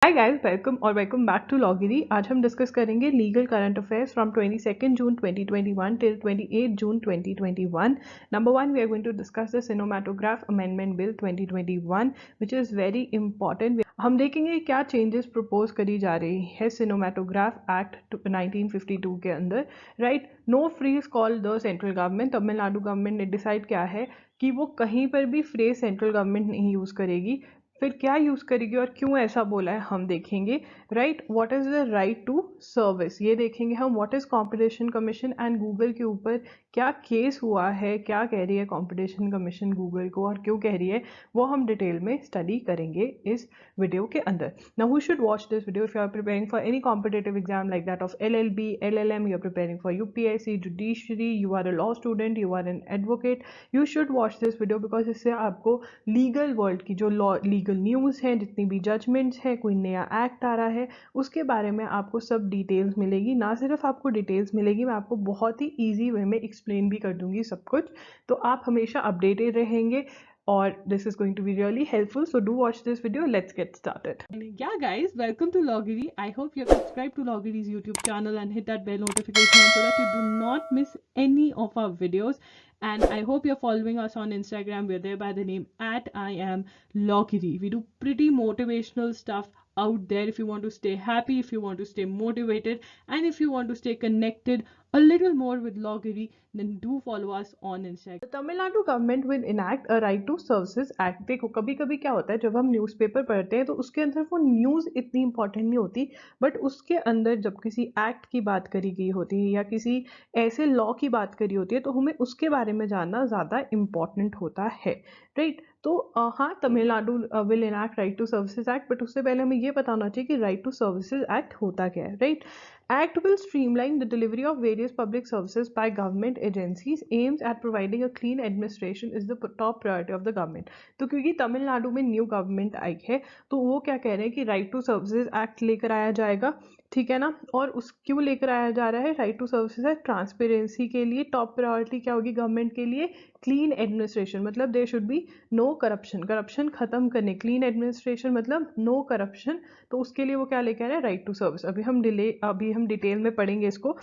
Hi guys, welcome back to लॉगिरी। आज हम डिस्कस करेंगे legal current affairs from 22 June 2021 till 28 June 2021। Number one, we are going to discuss the cinematograph amendment bill 2021 which is very important. हम देखेंगे क्या changes propose करी जा रही है सिनेमाटोग्राफ एक्ट 1952 के अंदर। Right, no phrase called the central government. Tamil Nadu government ने डिसाइड किया है कि वो कहीं पर भी फ्रेज सेंट्रल गवर्नमेंट नहीं यूज़ करेगी। फिर क्या यूज़ करेगी और क्यों ऐसा बोला है हम देखेंगे। Right, what is the right to service ये देखेंगे हम। What is competition commission and Google के ऊपर क्या केस हुआ है, क्या कह रही है कंपटीशन कमीशन गूगल को और क्यों कह रही है, वो हम डिटेल में स्टडी करेंगे इस वीडियो के अंदर। Now who should watch this video if you are preparing for any competitive exam like that of LLB, LLM, you are preparing for UPSC, judiciary, you are a law student, you are an advocate, you should watch this video because इससे आपको legal world की जो law legal news है, जितनी भी judgements है, कोई नया एक्ट आ रहा है, उसके बारे में आपको सब डिटेल्स मिलेगी। ना सिर्फ आपको डिटेल्स मिलेगी, मैं आपको बहुत ही ईजी वे में एक्सप्लेन भी कर दूंगी सब कुछ, तो आप हमेशा अपडेटेड रहेंगे और this is going to be really helpful, so do watch this video. Let's get started. Yeah guys, welcome to Logiri. I hope you have subscribed to Logiri's YouTube channel and hit that bell notification so that you do not miss any of our videos. And I hope you're following us on Instagram. We're there by the name at I am Logiri. We do pretty motivational stuff out there if you want to stay happy, if you want to stay motivated, and if you want to stay connected a little more with Logiri, then do follow us on Instagram. The Tamil Nadu government will enact a right to services act. देखो कभी कभी क्या होता है, जब हम newspaper पढ़ते हैं तो उसके अंदर वो न्यूज़ इतनी इंपॉर्टेंट नहीं होती, बट उसके अंदर जब किसी एक्ट की बात करी गई होती है या किसी ऐसे लॉ की बात करी होती है तो हमें उसके बारे में जानना ज़्यादा इम्पॉर्टेंट होता है। राइट, तो हाँ, Tamil Nadu will enact right to services act, but उससे पहले हमें ये पता होना चाहिए कि राइट टू सर्विसेज एक्ट होता क्या है। Right, Act will streamline the delivery of various public services by government agencies. Aims at providing a clean administration is the top priority of the government. तो क्योंकि तमिलनाडु में न्यू गवर्नमेंट आई है तो वो क्या कह रहे हैं कि राइट टू सर्विसेज एक्ट लेकर आया जाएगा, ठीक है ना। और उस क्यों लेकर आया जा रहा है right to services act? Transparency के लिए। टॉप प्रायोरिटी क्या होगी गवर्नमेंट के लिए? क्लीन एडमिनिस्ट्रेशन, मतलब there should be no corruption, corruption खत्म करने। क्लीन एडमिनिस्ट्रेशन मतलब नो करप्शन, तो उसके लिए वो क्या लेकर आ रहे हैं? Right to service. अभी हम डिटेल में पढ़ेंगे इसको।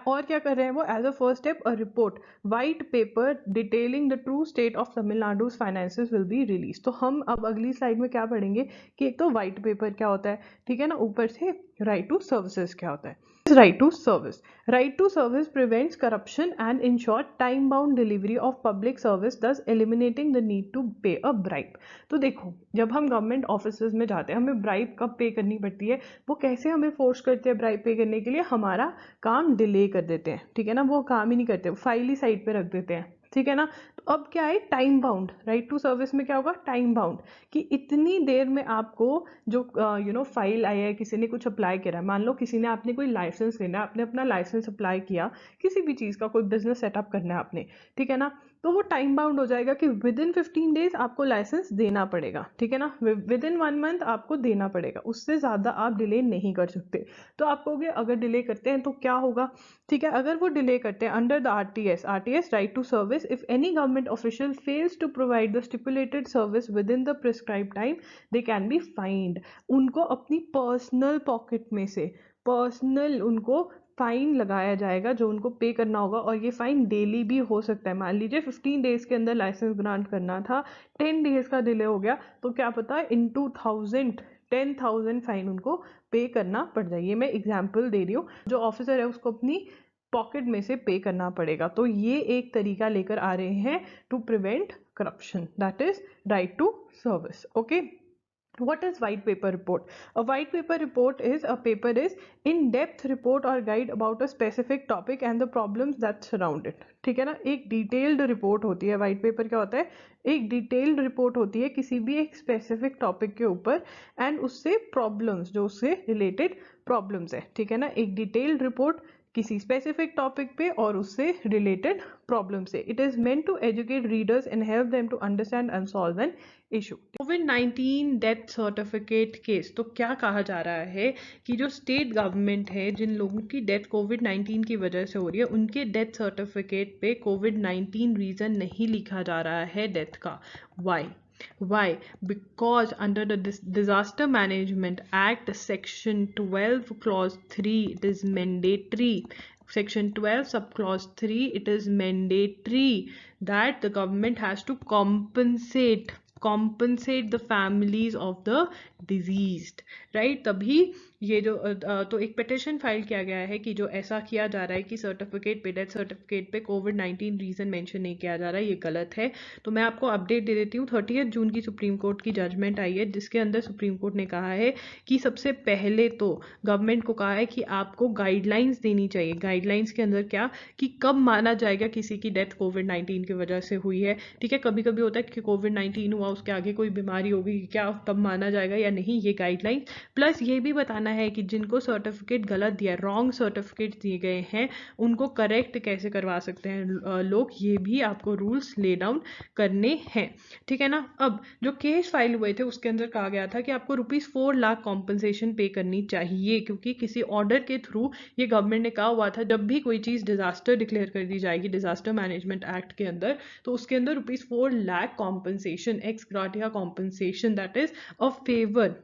और क्या कर रहे हैं वो? As a first step a report, white paper detailing the true state of Tamil Nadu finances will be release. तो हम अब अगली स्लाइड में क्या पढ़ेंगे कि एक तो वाइट पेपर क्या होता है, ठीक है ना, ऊपर से राइट टू सर्विसेज क्या होता है। Right to service. Right to service prevents corruption and ensures time-bound delivery of public service, thus eliminating the need to pay a bribe. तो देखो, जब हम गवर्नमेंट ऑफिस में जाते हैं हमें ब्राइब कब पे करनी पड़ती है? वो कैसे हमें फोर्स करते हैं ब्राइब पे करने के लिए? हमारा काम डिले कर देते हैं, ठीक है ना, वो काम ही नहीं करते, फाइल ही साइड पे रख देते हैं, ठीक है ना। तो अब क्या है? Time bound. Right to service में क्या होगा? टाइम बाउंड, कि इतनी देर में आपको जो फाइल आई है, किसी ने कुछ अप्लाई करा है, मान लो किसी ने, आपने कोई लाइसेंस लेना है, आपने अपना लाइसेंस अप्लाई किया किसी भी चीज़ का, कोई बिजनेस सेटअप करना है आपने, ठीक है ना, तो वो टाइम बाउंड हो जाएगा कि विद इन 15 डेज आपको लाइसेंस देना पड़ेगा, ठीक है ना, विद इन 1 मंथ आपको देना पड़ेगा, उससे ज़्यादा आप डिले नहीं कर सकते। तो आप कहोगे अगर डिले करते हैं तो क्या होगा? ठीक है, अगर वो डिले करते हैं under the RTS right to service, if any government official fails to provide the stipulated service within the prescribe time, they can be fined. उनको अपनी पर्सनल पॉकेट में से पर्सनल उनको फाइन लगाया जाएगा जो उनको पे करना होगा, और ये फाइन डेली भी हो सकता है। मान लीजिए 15 डेज के अंदर लाइसेंस ग्रांट करना था, 10 डेज का डिले हो गया, तो क्या पता इन 10,000 फाइन उनको पे करना पड़ जाए। ये मैं एग्जाम्पल दे रही हूँ, जो ऑफिसर है उसको अपनी पॉकेट में से पे करना पड़ेगा। तो ये एक तरीका लेकर आ रहे हैं to prevent corruption, that is right to service. Okay, what is white paper report? A white paper report is in-depth report or guide about a specific topic and the problems that surround it. ठीक है ना, एक detailed report होती है। White paper क्या होता है? एक डिटेल्ड रिपोर्ट होती है किसी भी एक स्पेसिफिक टॉपिक के ऊपर एंड उससे प्रॉब्लम्स, जो उससे रिलेटेड प्रॉब्लम्स है, ठीक है ना, एक डिटेल्ड रिपोर्ट किसी स्पेसिफिक टॉपिक पे और उससे रिलेटेड प्रॉब्लम से। It is meant to educate readers and help them to understand and solve an issue. कोविड-19 डेथ सर्टिफिकेट केस, तो क्या कहा जा रहा है कि जो स्टेट गवर्नमेंट है, जिन लोगों की डेथ कोविड-19 की वजह से हो रही है, उनके डेथ सर्टिफिकेट पे कोविड-19 रीजन नहीं लिखा जा रहा है डेथ का। Y? Why? Because under the Disaster Management Act, Section 12, Clause 3, it is mandatory. Section 12, Subclause 3, it is mandatory that the government has to compensate the families of the deceased, right? तभी ये जो तो एक petition file किया गया है कि जो ऐसा किया जा रहा है कि सर्टिफिकेट पे, डेथ सर्टिफिकेट पे कोविड-19 रीजन मेंशन नहीं किया जा रहा है, ये गलत है। तो मैं आपको अपडेट दे देती हूँ। 30 जून की सुप्रीम कोर्ट की जजमेंट आई है, जिसके अंदर सुप्रीम कोर्ट ने कहा है कि सबसे पहले तो गवर्नमेंट को कहा है कि आपको गाइडलाइंस देनी चाहिए। गाइडलाइंस के अंदर क्या, कि कब माना जाएगा किसी की डेथ कोविड-19 की वजह से हुई है, ठीक है। कभी कभी होता है कि कोविड-19 हुआ, उसके आगे कोई बीमारी होगी, क्या तब माना जाएगा या नहीं, ये गाइडलाइन। प्लस ये भी बताना है कि जिनको सर्टिफिकेट गलत दिया, रॉन्ग सर्टिफिकेट दिए गए हैं, उनको करेक्ट कैसे करवा सकते हैं लोग, ये भी आपको रूल्स ले डाउन करने हैं, ठीक है ना। अब जो केस फाइल हुए थे उसके अंदर कहा गया था कि आपको ₹4 लाख कॉम्पनसेशन पे करनी चाहिए, क्योंकि किसी ऑर्डर के थ्रू ये गवर्नमेंट ने कहा हुआ था जब भी कोई चीज़ डिजास्टर डिक्लेयर कर दी जाएगी डिजास्टर मैनेजमेंट एक्ट के अंदर, तो उसके अंदर ₹4 lakh compensation, x ग्राटिया compensation, that is a favour,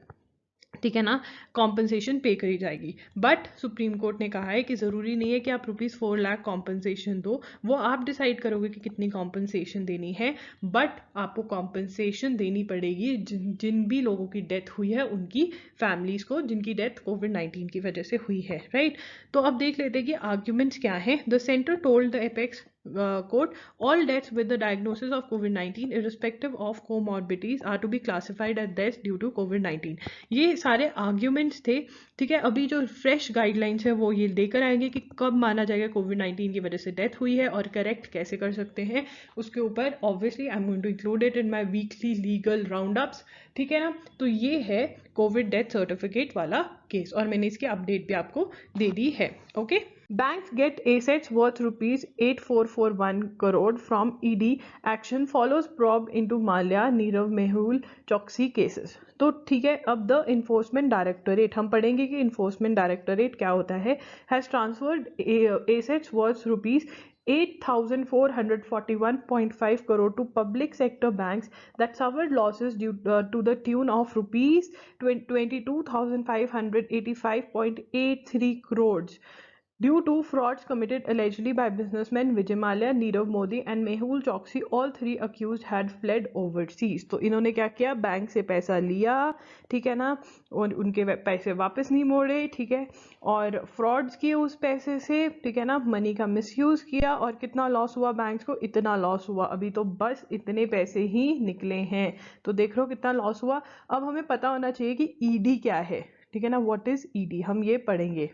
ठीक है ना, कॉम्पनसेशन पे करी जाएगी। बट सुप्रीम कोर्ट ने कहा है कि ज़रूरी नहीं है कि आप ₹4 लाख कॉम्पनसेशन दो, वो आप डिसाइड करोगे कि कितनी कॉम्पनसेशन देनी है, बट आपको कॉम्पनसेशन देनी पड़ेगी जिन भी लोगों की डेथ हुई है उनकी फैमिलीज को, जिनकी डेथ कोविड-19 की वजह से हुई है, राइट। तो अब देख लेते हैं कि आर्ग्यूमेंट्स क्या है। The centre told the apex court, all deaths with the diagnosis of COVID-19 irrespective of comorbidities are to be classified as deaths due to COVID-19। ये सारे आर्ग्यूमेंट्स थे, ठीक है। अभी जो फ्रेश गाइडलाइंस है वो ये लेकर आएंगे कि कब माना जाएगा कोविड-19 की वजह से डेथ हुई है और करेक्ट कैसे कर सकते हैं उसके ऊपर। Obviously I am going to include it in my weekly legal round ups, ठीक है ना। तो ये है कोविड डेथ सर्टिफिकेट वाला केस, और मैंने इसकी अपडेट भी आपको दे दी है, okay. Banks get assets worth ₹8441 crore from ED action follows probe into Mallya, Nirav, Mehul, Choksi cases। तो ठीक है, अब द इन्फोर्समेंट डायरेक्टोरेट, हम पढ़ेंगे कि इन्फोर्समेंट डायरेक्टोरेट क्या होता है। Has transferred assets worth ₹8,441.5 crore to public sector banks that suffered losses due to the tune of ₹22,585.83 crores due to frauds committed allegedly by businessmen Vijay Mallya, Nirav Modi and Mehul Choksi। All three accused had fled overseas। तो इन्होंने क्या किया, bank से पैसा लिया, ठीक है ना, और उनके पैसे वापस नहीं मोड़े, ठीक है, और फ्रॉड्स किए उस पैसे से, ठीक है ना, मनी का मिसयूज किया। और कितना लॉस हुआ बैंक्स को, इतना लॉस हुआ, अभी तो बस इतने पैसे ही निकले हैं। तो देख लो कितना लॉस हुआ। अब हमें पता होना चाहिए कि ईडी क्या है, ठीक है ना, व्हाट इज ईडी, हम ये पढ़ेंगे।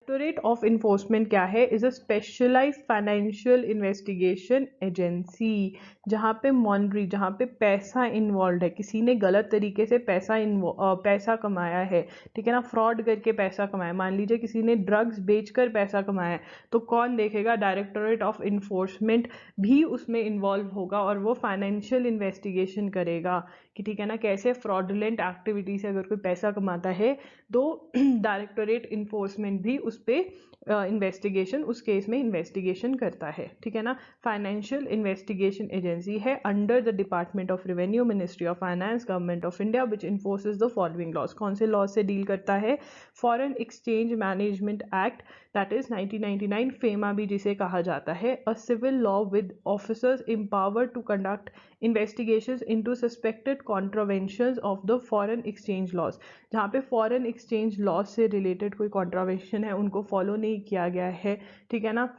डायरेक्टोरेट ऑफ इन्फोर्समेंट क्या है, is a specialised financial investigation agency, जहाँ पे मॉनिटरी, जहाँ पे पैसा इन्वॉल्व है, किसी ने गलत तरीके से पैसा कमाया है, ठीक है ना, फ्रॉड करके पैसा कमाया, मान लीजिए किसी ने ड्रग्स बेचकर पैसा कमाया है, तो कौन देखेगा, डायरेक्टोरेट ऑफ इन्फोर्समेंट भी उसमें इन्वॉल्व होगा और वो फाइनेंशियल इन्वेस्टिगेशन करेगा कि ठीक है ना, कैसे फ्रॉडुलेंट एक्टिविटी से अगर कोई पैसा कमाता है तो डायरेक्टोरेट इन्फोर्समेंट भी उस पर इन्वेस्टिगेशन, उस केस में इन्वेस्टिगेशन करता है, ठीक है ना। फाइनेंशियल इन्वेस्टिगेशन एजेंसी है under the department of revenue, ministry of finance, government of India, which enforces the following laws. कौन से लॉज से डील करता है, foreign exchange management act, that is 1999, FEMA भी जिसे कहा जाता है, a civil law with officers empowered to conduct investigations into suspected contraventions of the foreign exchange laws। जहाँ पे फॉरेन एक्सचेंज लॉ से रिलेटेड कोई कॉन्ट्रावेंशन है, उनको फॉलो नहीं किया गया है, ठीक है ना,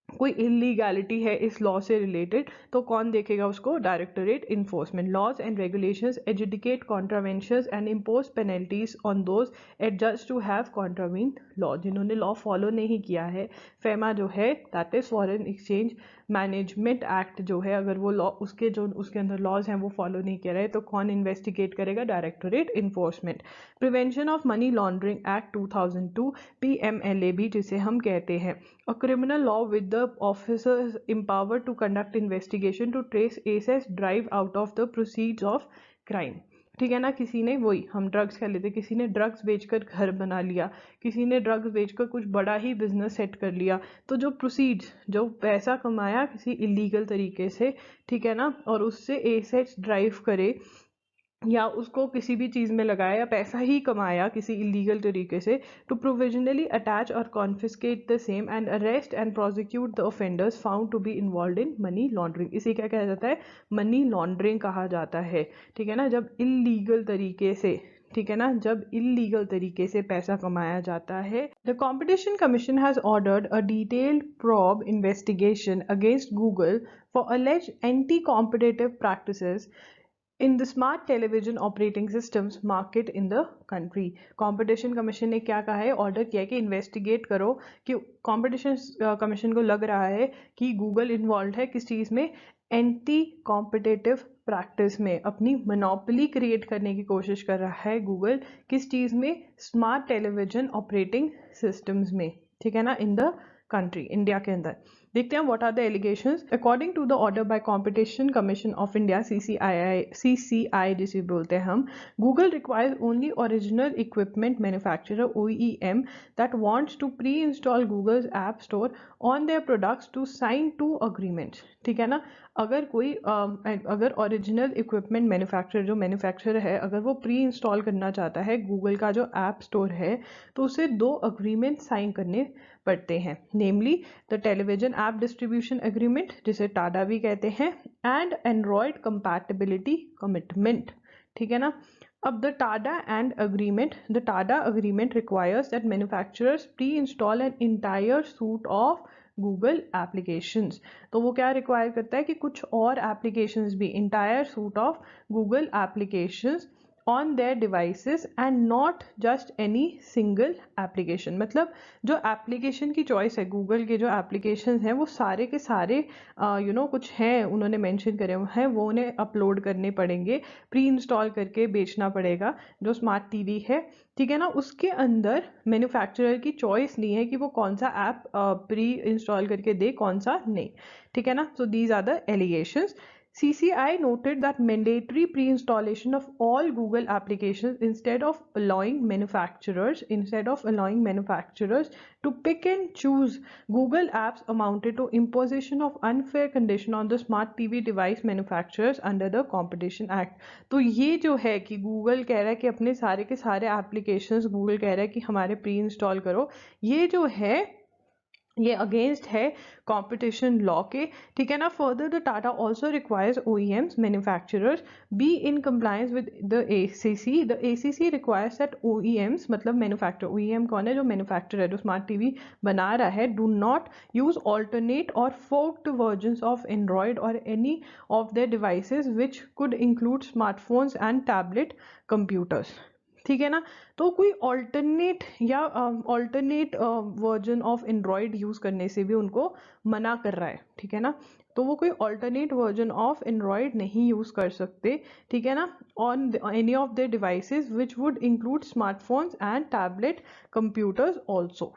कोई इलीगैलिटी है इस लॉ से रिलेटेड, तो कौन देखेगा उसको, directorate enforcement. Laws and regulations adjudicate contraventions and impose penalties on those adjudged to have contravene law, जिन्होंने लॉ फॉलो नहीं किया है। फेमा जो है that is foreign exchange management act जो है, अगर वो लॉ उसके अंदर लॉज हैं वो फॉलो नहीं कर रहे तो कौन इन्वेस्टिगेट करेगा, directorate enforcement. Prevention of money laundering act 2002, PMLA जिसे हम कहते हैं, a criminal law with the officers empowered to conduct investigation to trace assets derived out of the proceeds of crime। ठीक है ना। किसी ने, वही हम ड्रग्स कह लेते, किसी ने ड्रग्स बेचकर घर बना लिया, किसी ने ड्रग्स बेचकर कुछ बड़ा ही बिजनेस सेट कर लिया। तो जो प्रोसीड्स, जो पैसा कमाया किसी इलीगल तरीके से, ठीक है ना, और उससे एसेट्स ड्राइव करे या उसको किसी भी चीज़ में लगाया या पैसा ही कमाया किसी इलीगल तरीके से, टू प्रोविजनली अटैच और confiscate the same and arrest and prosecute the offenders found to be involve in money laundering. इसे क्या कहा जाता है? मनी लॉन्ड्रिंग कहा जाता है। ठीक है ना, जब इलीगल तरीके से, ठीक है ना, जब इलीगल तरीके से पैसा कमाया जाता है। The competition commission has ordered a detailed probe investigation against Google for alleged anti competitive practices in the smart television operating systems market in the country. Competition commission ने क्या कहा है? ऑर्डर किया है कि इन्वेस्टिगेट करो कि कंपटीशन कमीशन को लग रहा है कि गूगल इन्वॉल्व है किस चीज़ में? एंटी कॉम्पिटिटिव प्रैक्टिस में। अपनी मोनोपोली क्रिएट करने की कोशिश कर रहा है गूगल, किस चीज़ में? स्मार्ट टेलीविजन ऑपरेटिंग सिस्टम्स में, ठीक है ना, इन द कंट्री, इंडिया के अंदर। देखते हैं what are the allegations. According to the order by competition commission of India, CCI जिसे बोलते हैं हम, Google requires only original equipment manufacturer OEM that wants to pre install Google's app store on their products to sign 2 agreements. ठीक है ना, अगर कोई अगर ओरिजिनल इक्विपमेंट मैन्युफैक्चरर, जो मैन्युफैक्चरर है, अगर वो प्री इंस्टॉल करना चाहता है गूगल का जो ऐप स्टोर है, तो उसे 2 अग्रीमेंट साइन करने पड़ते हैं, namely the television app distribution agreement, जिसे टाडा भी कहते हैं, एंड एंड्रॉयड कंपैटिबिलिटी कमिटमेंट। ठीक है ना। अब the Tada agreement requires that manufacturers pre-install an entire suite of Google applications. तो वो क्या रिक्वायर करता है कि कुछ और एप्लीकेशंस भी, entire suit of Google applications on their devices and not just any single application. मतलब जो एप्लीकेशन की चॉइस है, गूगल के जो एप्लीकेशन हैं वो सारे के सारे कुछ हैं उन्होंने मेंशन करे हुए हैं, वो उन्हें अपलोड करने पड़ेंगे, प्री इंस्टॉल करके बेचना पड़ेगा। जो स्मार्ट टीवी है, ठीक है ना, उसके अंदर मैन्युफैक्चरर की चॉइस नहीं है कि वो कौन सा ऐप प्री इंस्टॉल करके दे, कौन सा नहीं। ठीक है ना। So these are the allegations. CCI noted that mandatory pre-installation of all Google applications instead of allowing manufacturers to pick and choose Google apps amounted to imposition of unfair condition on the smart TV device manufacturers under the Competition Act। तो ये जो है कि Google कह रहा है कि अपने सारे के सारे एप्लीकेशंस, गूगल कह रहा है कि हमारे प्री इंस्टॉल करो, ये जो है ये अगेंस्ट है कंपटीशन लॉ के। ठीक है ना। Further the Tata also requires OEMs manufacturers be in compliance with the ACC। The ACC requires that OEMs, मतलब मैन्युफैक्चरर, OEM कौन है? जो मैन्युफैक्चरर है, जो स्मार्ट टीवी बना रहा है, डू नॉट यूज ऑल्टरनेट और फोक्ड वर्जन्स ऑफ एंड्रॉयड और any of their devices which could include smartphones and tablet computers. ठीक है ना। तो कोई ऑल्टरनेट या alternate version of Android use करने से भी उनको मना कर रहा है। ठीक है ना। तो वो कोई ऑल्टरनेट वर्जन ऑफ एंड्रॉयड नहीं यूज़ कर सकते, ठीक है ना, on any of the devices which would include smartphones and tablet computers also.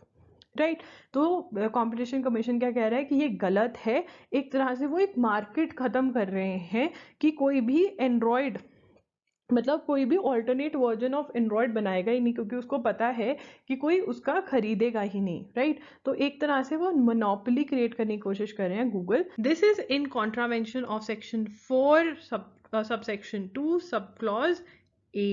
Right. तो कंपटीशन कमीशन क्या कह रहा है कि ये गलत है। एक तरह से वो एक मार्केट ख़त्म कर रहे हैं कि कोई भी एंड्रॉयड, मतलब कोई भी ऑल्टरनेट वर्जन ऑफ एंड्रॉयड बनाएगा ही नहीं, क्योंकि उसको पता है कि कोई उसका खरीदेगा ही नहीं। राइट। तो एक तरह से वो मोनोपोली क्रिएट करने की कोशिश कर रहे हैं Google. This is in contravention of section 4 subsection 2 sub clause A।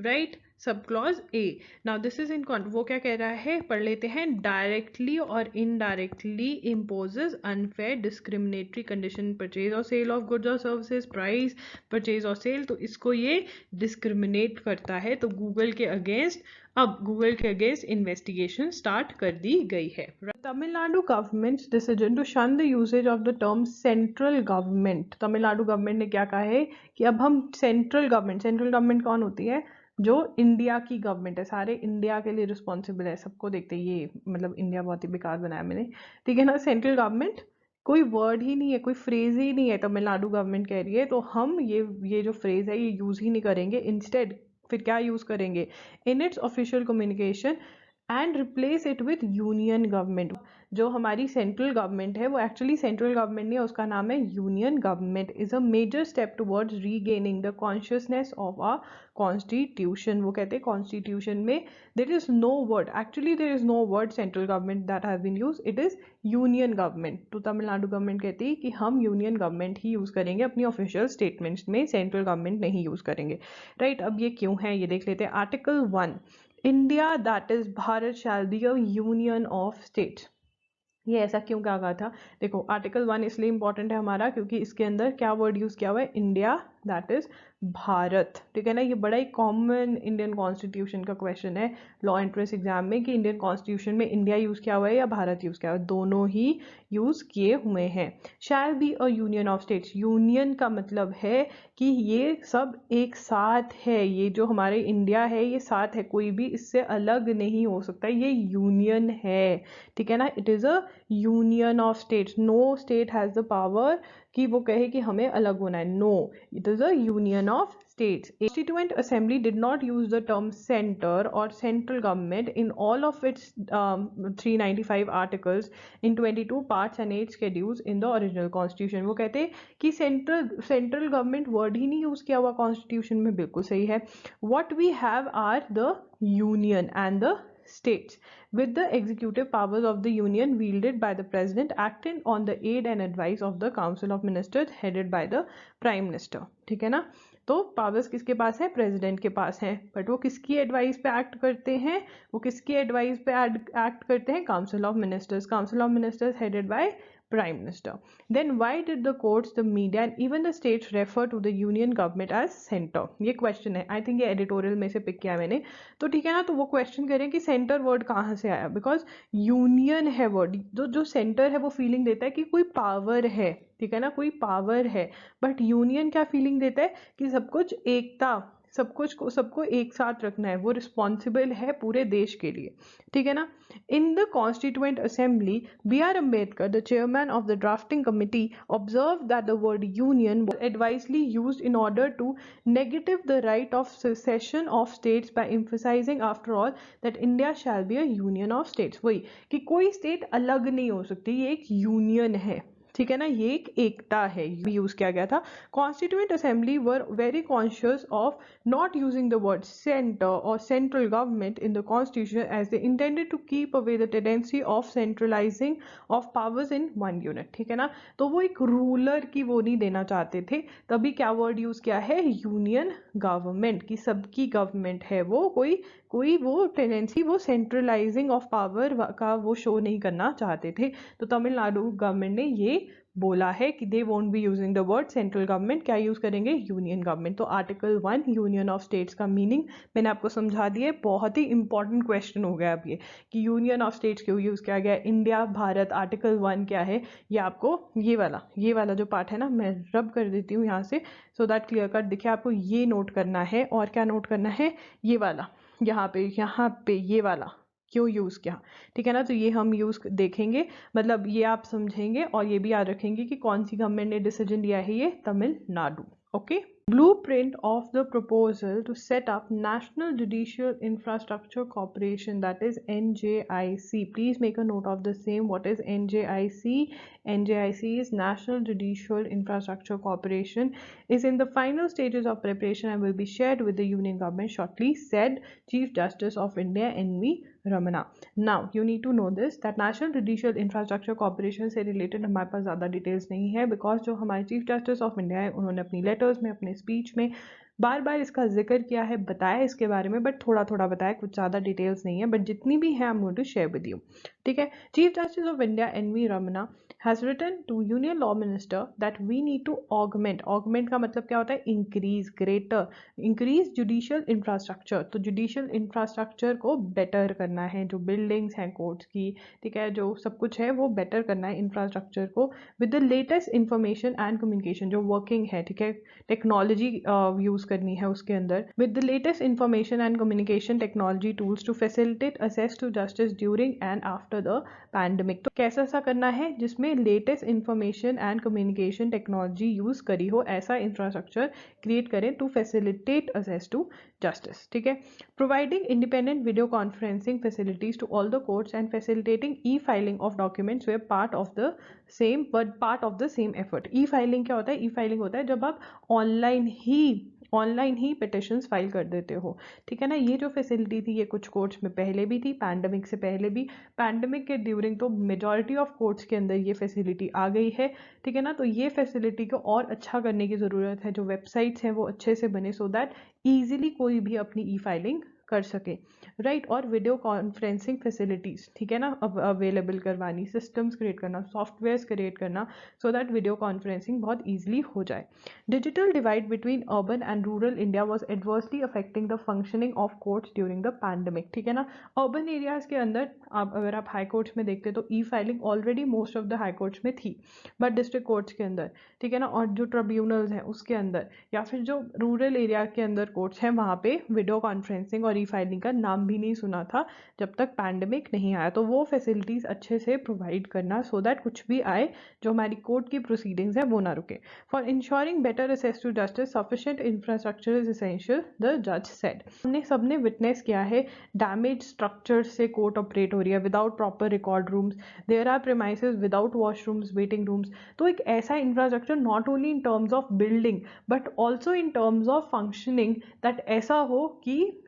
Right, sub clause A। Now this is in, वो क्या कह रहा है, पढ़ लेते हैं। डायरेक्टली और indirectly imposes unfair discriminatory condition purchase और सेल ऑफ गुड्स और सर्विसेज, प्राइस परचेज और सेल। तो इसको ये डिस्क्रिमिनेट करता है। तो गूगल के अगेंस्ट, अब गूगल के अगेंस्ट इन्वेस्टिगेशन स्टार्ट कर दी गई है। तमिलनाडु गवर्नमेंट्स डिसीजन टू शन the usage of the term central government. Tamil Nadu government ने क्या कहा है कि अब हम सेंट्रल गवर्नमेंट कौन होती है? जो इंडिया की गवर्नमेंट है, सारे इंडिया के लिए रिस्पॉन्सिबल है, सबको देखते हैं ये, मतलब इंडिया बहुत ही बेकार बनाया मैंने। ठीक है ना। सेंट्रल गवर्नमेंट कोई वर्ड ही नहीं है, कोई फ्रेज ही नहीं है, तमिलनाडु गवर्नमेंट कह रही है, तो हम ये जो फ्रेज है ये यूज़ ही नहीं करेंगे। इंस्टेड फिर क्या यूज़ करेंगे? In its official communication and replace it with union government. जो हमारी सेंट्रल गवर्नमेंट है वो एक्चुअली सेंट्रल गवर्नमेंट नहीं है, उसका नाम है union government, is a major step towards regaining the consciousness of a constitution. वो कहते हैं कॉन्स्टिट्यूशन में there is no word, actually there is no word central government that have been use, it is union government. तो Tamil Nadu government कहती है कि हम union government ही use करेंगे अपनी ऑफिशियल स्टेटमेंट्स में, सेंट्रल गवर्नमेंट नहीं यूज करेंगे, राइट। अब ये क्यों है ये देख लेते हैं। Article 1, India that is Bharat shall be a union of states. ये ऐसा क्यों कहा था? देखो आर्टिकल 1 इसलिए इंपॉर्टेंट है हमारा क्योंकि इसके अंदर क्या वर्ड यूज किया हुआ है, इंडिया दैट इज भारत, ठीक है ना। ये बड़ा ही कॉमन इंडियन कॉन्स्टिट्यूशन का क्वेश्चन है लॉ एंट्रेंस एग्जाम में कि इंडियन कॉन्स्टिट्यूशन में इंडिया यूज किया हुआ है या भारत यूज किया हुआ है, दोनों ही यूज किए हुए हैं। Shall be a union of states, union का मतलब है कि ये सब एक साथ है, ये जो हमारे इंडिया है ये साथ है, कोई भी इससे अलग नहीं हो सकता, ये यूनियन है, ठीक है ना। It is a union of states, no state has the power कि वो कहे कि हमें अलग होना है, no, it is a union of states. A Constituent Assembly did not use the term center or central government in all of its 395 articles in 22 parts and 8 schedules in the original constitution. वो कहते हैं कि central government word ही नहीं use किया हुआ constitution में, बिल्कुल सही है। What we have are the union and the states with the executive powers of the union wielded by the president acting on the aid and advice of the council of ministers headed by the prime minister, ठीक है ना। तो powers किसके पास है, president के पास है, but वो किसकी एडवाइस पे एक्ट करते हैं, वो किसकी एडवाइस पे एक्ट करते हैं, council of ministers headed by prime minister. Then why did the courts, the media and even the states refer to the union government as center? ये क्वेश्चन है, आई थिंक ये एडिटोरियल में से pick किया मैंने, तो ठीक है ना। तो वो क्वेश्चन करें कि सेंटर वर्ड कहाँ से आया, बिकॉज यूनियन है वर्ड, जो सेंटर है वो फीलिंग देता है कि कोई पावर है, ठीक है ना, कोई पावर है, बट यूनियन क्या फीलिंग देता है कि सब कुछ एकता, सबको एक साथ रखना है, वो रिस्पॉन्सिबल है पूरे देश के लिए, ठीक है ना। In the constituent assembly B.R. Ambedkar, the chairman of the drafting committee, observed that the word union was advisedly used in order to negative the right of secession of states by emphasizing after all that India shall be a union of states. वही कि कोई state अलग नहीं हो सकती, ये एक union है, ठीक है ना, ये एक एकता है, यूज किया गया था। Constituent assembly were very conscious of not using the word centre और central government in the constitution as they intended to keep away the tendency of centralising of powers in one unit, ठीक है ना। तो वो एक ruler की वो नहीं देना चाहते थे, तभी क्या वर्ड यूज किया है, यूनियन गवर्नमेंट, की सबकी गवर्नमेंट है वो, कोई वो टेंडेंसी, वो सेंट्रलाइजिंग ऑफ पावर का वो शो नहीं करना चाहते थे। तो तमिलनाडु गवर्नमेंट ने ये बोला है कि they won't be using the word central government, क्या यूज करेंगे, यूनियन गवर्नमेंट। तो आर्टिकल 1 यूनियन ऑफ स्टेट्स का मीनिंग मैंने आपको समझा दिया, बहुत ही इंपॉर्टेंट क्वेश्चन हो गया अब ये कि यूनियन ऑफ स्टेट्स क्यों यूज किया गया, इंडिया भारत, आर्टिकल 1 क्या है, ये आपको ये वाला जो पार्ट है ना, मैं रब कर देती हूँ यहाँ से सो दैट क्लियर कट दिखे आपको, ये नोट करना है। और क्या नोट करना है, ये वाला यहाँ पे ये वाला क्यों यूज किया, ठीक है ना। तो ये हम यूज देखेंगे, मतलब ये आप समझेंगे और ये भी याद रखेंगे कि कौन सी गवर्नमेंट ने डिसीजन लिया है, ये Tamil Nadu, okay. Blueprint of the proposal to set up National Judicial Infrastructure Corporation, that is NJIC. Please make a note of the same. What is NJIC? NJIC is National Judicial Infrastructure Corporation, is in the final stages of preparation and will be shared with the Union government shortly, said Chief Justice of India N.V. Ramana. Now you need to know this that National Judicial Infrastructure Corporation से related हमारे पास ज़्यादा details नहीं है, because जो हमारे chief justice of India है उन्होंने अपनी लेटर्स में, अपने स्पीच में बार बार इसका जिक्र किया है, बताया इसके बारे में, बट थोड़ा थोड़ा बताया, कुछ ज़्यादा डिटेल्स नहीं है, बट जितनी भी है I am going to share with you, ठीक है। Chief justice of India N.V. Ramana has written to Union Law Minister that we need to augment का मतलब क्या होता है, increase judicial infrastructure। तो judicial infrastructure को better करना है, जो buildings हैं कोर्ट्स की, ठीक है, जो सब कुछ है वो better करना है infrastructure को with the latest information and communication, जो working है, ठीक है, टेक्नोलॉजी यूज़ करनी है उसके अंदर with the latest information and communication technology tools to facilitate access to justice during and after the pandemic. तो कैसा सा करना है जिसमें latest information and communication technology use करी हो, ऐसा इंफ्रास्ट्रक्चर क्रिएट करें to facilitate access to justice. ठीक है, providing independent video conferencing facilities to all the courts and facilitating e filing of documents were part of the same effort. E filing क्या होता है? ई filing होता है जब आप ऑनलाइन ही पिटिशंस फाइल कर देते हो। ठीक है ना, ये जो फैसिलिटी थी ये कुछ कोर्ट्स में पहले भी थी, पैंडमिक से पहले भी, पैंडमिक के ड्यूरिंग तो मेजॉरिटी ऑफ कोर्ट्स के अंदर ये फैसिलिटी आ गई है। ठीक है ना, तो ये फैसिलिटी को और अच्छा करने की ज़रूरत है, जो वेबसाइट्स हैं वो अच्छे से बने सो दैट ईजिली कोई भी अपनी ई फाइलिंग कर सके, राइट। और वीडियो कॉन्फ्रेंसिंग फैसिलिटीज़, ठीक है ना, अब अवेलेबल करवानी, सिस्टम्स क्रिएट करना, सॉफ्टवेयर्स क्रिएट करना सो दैट वीडियो कॉन्फ्रेंसिंग बहुत ईजिली हो जाए। Digital divide between urban and rural India was adversely affecting the functioning of courts during the pandemic. ठीक है ना, अर्बन एरियाज़ के अंदर अगर आप हाई कोर्ट्स में देखते तो ई filing already most of the high courts में थी, बट डिस्ट्रिक्ट कोर्ट्स के अंदर, ठीक है ना, और जो ट्रिब्यूनल्स हैं उसके अंदर या फिर जो रूरल एरिया के अंदर कोर्ट्स हैं वहाँ पे वीडियो कॉन्फ्रेंसिंग और ई फाइलिंग का नाम भी नहीं सुना था जब तक पैंडमिक नहीं आया। तो वो फैसिलिटीज़ अच्छे से प्रोवाइड करना सो दैट कुछ भी आए जो हमारी कोर्ट की प्रोसीडिंग्स है वो ना रुके। For ensuring better access to justice sufficient infrastructure is essential, the जज सेड। हमने सबने विटनेस किया है डैमेज स्ट्रक्चर से कोर्ट ऑपरेट हो रही है, without proper record rooms, there are premises without washrooms, waiting rooms. तो एक ऐसा infrastructure not only in terms of building but also in terms of functioning, that ऐसा हो कि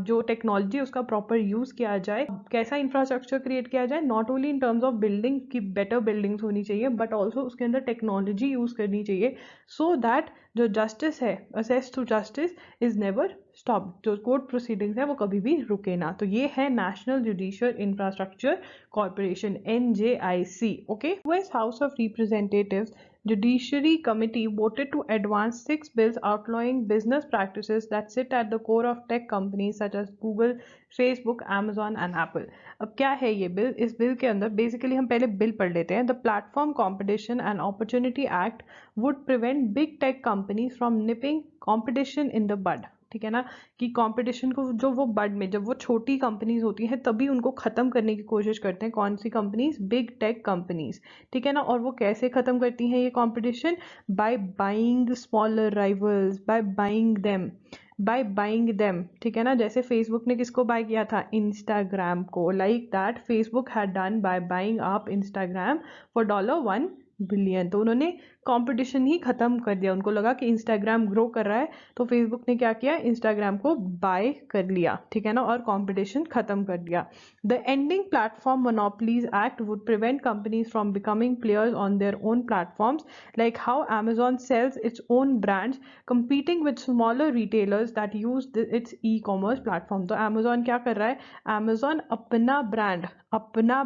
जो टेक्नोलॉजी उसका प्रॉपर यूज़ किया जाए। कैसा इंफ्रास्ट्रक्चर क्रिएट किया जाए? Not only in terms of building की बेटर बिल्डिंग्स होनी चाहिए बट ऑल्सो उसके अंदर टेक्नोलॉजी यूज़ करनी चाहिए सो दैट जो जस्टिस है, access to justice is never stop, जो कोर्ट प्रोसीडिंग्स है वो कभी भी रुके ना। तो ये है national judicial infrastructure corporation, NJIC। Okay, US house of representatives Judiciary Committee voted to advance 6 bills outlawing business practices that sit at the core of tech companies such as Google, Facebook, Amazon and Apple। अब क्या है ये bill? इस bill के अंदर basically हम पहले bill पढ़ लेते हैं। The platform competition and opportunity act would prevent big tech companies from nipping competition in the bud. ठीक है ना, कि कंपटीशन को जो वो बड में, जब वो छोटी कंपनीज होती हैं तभी उनको ख़त्म करने की कोशिश करते हैं। कौन सी कंपनीज? Big tech companies. ठीक है ना, और वो कैसे ख़त्म करती हैं ये competition? By buying smaller rivals, by buying them. ठीक है ना, जैसे फेसबुक ने किसको बाय किया था? इंस्टाग्राम को। Like that Facebook had done by buying up Instagram for $1 billion. तो उन्होंने कंपटीशन ही खत्म कर दिया। उनको लगा कि इंस्टाग्राम ग्रो कर रहा है तो फेसबुक ने क्या किया? इंस्टाग्राम को बाय कर लिया। ठीक है ना, और कंपटीशन खत्म कर दिया। The ending platform monopolies act would prevent companies from becoming players on their own platforms, like how Amazon sells its own brands competing with smaller retailers that use its e-commerce platform। तो Amazon क्या कर रहा है? Amazon अपना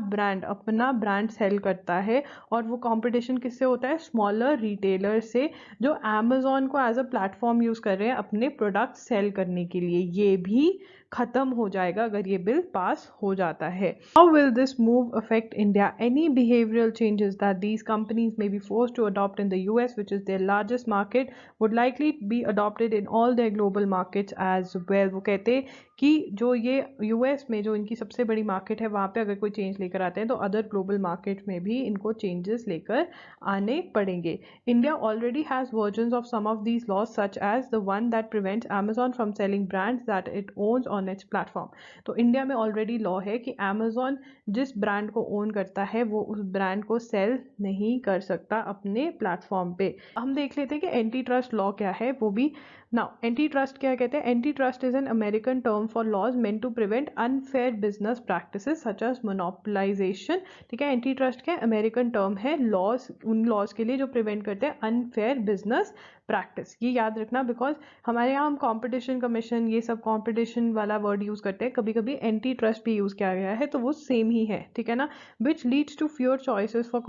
brand cell करता है और वो कंपटीशन किससे होता है? स्मॉलर रिटेलर से, जो Amazon को एज अ प्लेटफॉर्म यूज कर रहे हैं अपने प्रोडक्ट सेल करने के लिए। ये भी खत्म हो जाएगा अगर ये बिल पास हो जाता है। How will this move affect India? Any behavioral changes that these companies may be forced to adopt in the US, which is their largest market, would likely be adopted in all their global markets as well। वो कहते कि जो ये US में जो इनकी सबसे बड़ी मार्केट है वहाँ पे अगर कोई चेंज लेकर आते हैं तो अदर ग्लोबल मार्केट में भी इनको चेंजेस लेकर आने पड़ेंगे। India already has versions of some of these laws, such as the one that prevents Amazon from selling brands that it owns on its platform। तो इंडिया में ऑलरेडी लॉ है कि Amazon जिस ब्रांड को own करता है वो उस ब्रांड को सेल नहीं कर सकता अपने प्लेटफॉर्म पे। हम देख लेते हैं कि एंटी ट्रस्ट लॉ क्या है वो भी। नाउ एंटी ट्रस्ट क्या कहते हैं? Antitrust is an American term for laws meant to prevent unfair business practices such as monopolisation. ठीक है, एंटी ट्रस्ट क्या है? अमेरिकन टर्म है लॉज, उन लॉज के लिए जो प्रिवेंट करते हैं अनफेयर बिजनेस प्रैक्टिस। ये याद रखना बिकॉज हमारे यहाँ हम कॉम्पिटिशन कमीशन ये सब कॉम्पिटिशन वाला वर्ड यूज करते हैं, कभी कभी एंटी ट्रस्ट भी यूज किया गया है तो वो सेम ही है। ठीक है ना, which leads to fewer choices for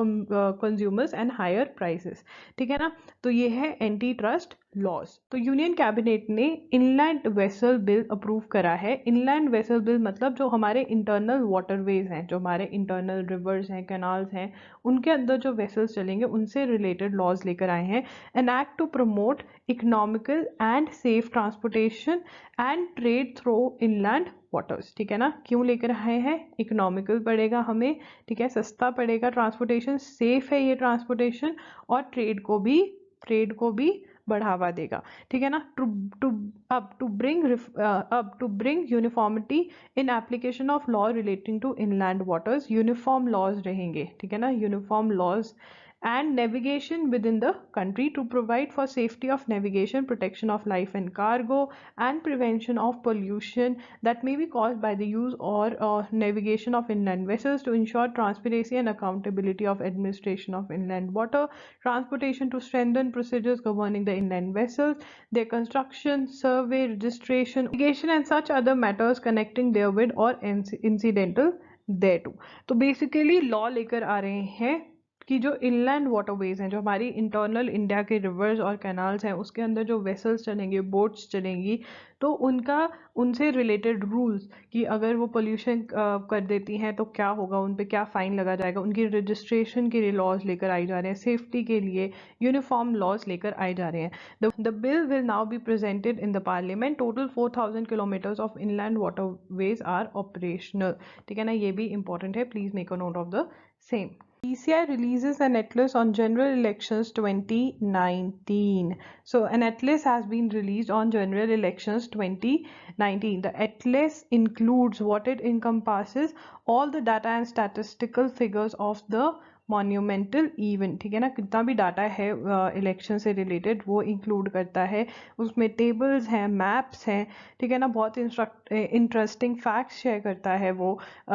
consumers and higher prices. ठीक है ना, तो ये है एंटी ट्रस्ट लॉज। तो यूनियन कैबिनेट ने इनलैंड वेसल बिल अप्रूव करा है। इनलैंड वेसल बिल मतलब जो हमारे इंटरनल वाटरवेज हैं, जो हमारे इंटरनल रिवर्स हैं, कैनाल्स हैं, उनके अंदर जो वेसल्स चलेंगे उनसे रिलेटेड लॉज लेकर आए हैं। An act to promote economical and safe transportation and trade through inland waters. ठीक है ना, क्यों लेकर आए हैं? इकोनॉमिकल पड़ेगा हमें, ठीक है, सस्ता पड़ेगा ट्रांसपोर्टेशन, सेफ है ये ट्रांसपोर्टेशन, और ट्रेड को भी बढ़ावा देगा। ठीक है ना। To bring uniformity in application of law relating to inland waters, uniform laws रहेंगे। ठीक है ना, uniform laws and navigation within the country to provide for safety of navigation, protection of life and cargo, and prevention of pollution that may be caused by the use or navigation of inland vessels, to ensure transparency and accountability of administration of inland water transportation, to strengthen procedures governing the inland vessels, their construction, survey, registration, navigation and such other matters connecting therewith or incidental thereto। तो basically law लेकर आ रहे हैं कि जो inland waterways हैं, जो हमारी इंटरनल इंडिया के रिवर्स और कैनाल्स हैं, उसके अंदर जो वेसल्स चलेंगे, बोट्स चलेंगी, तो उनसे रिलेटेड रूल्स कि अगर वो पोल्यूशन कर देती हैं तो क्या होगा, उन पे क्या फ़ाइन लगा जाएगा, उनकी रजिस्ट्रेशन के लिए लॉज लेकर आए जा रहे हैं, सेफ्टी के लिए यूनिफॉर्म लॉज लेकर आए जा रहे हैं। The bill will now be presented in the parliament. Total 4000 kilometres of inland waterways are operational. ठीक है ना, ये भी इंपॉर्टेंट है, please make a note of the same। ECI releases an atlas on general elections 2019. So an atlas has been released on general elections 2019. The atlas includes what it encompasses all the data and statistical figures of the monumental event. ठीक है ना, कितना भी data है election से related वो include करता है। उसमें टेबल्स हैं, मैप्स हैं, ठीक है ना, बहुत इंटरेस्टिंग फैक्ट्स शेयर करता है वो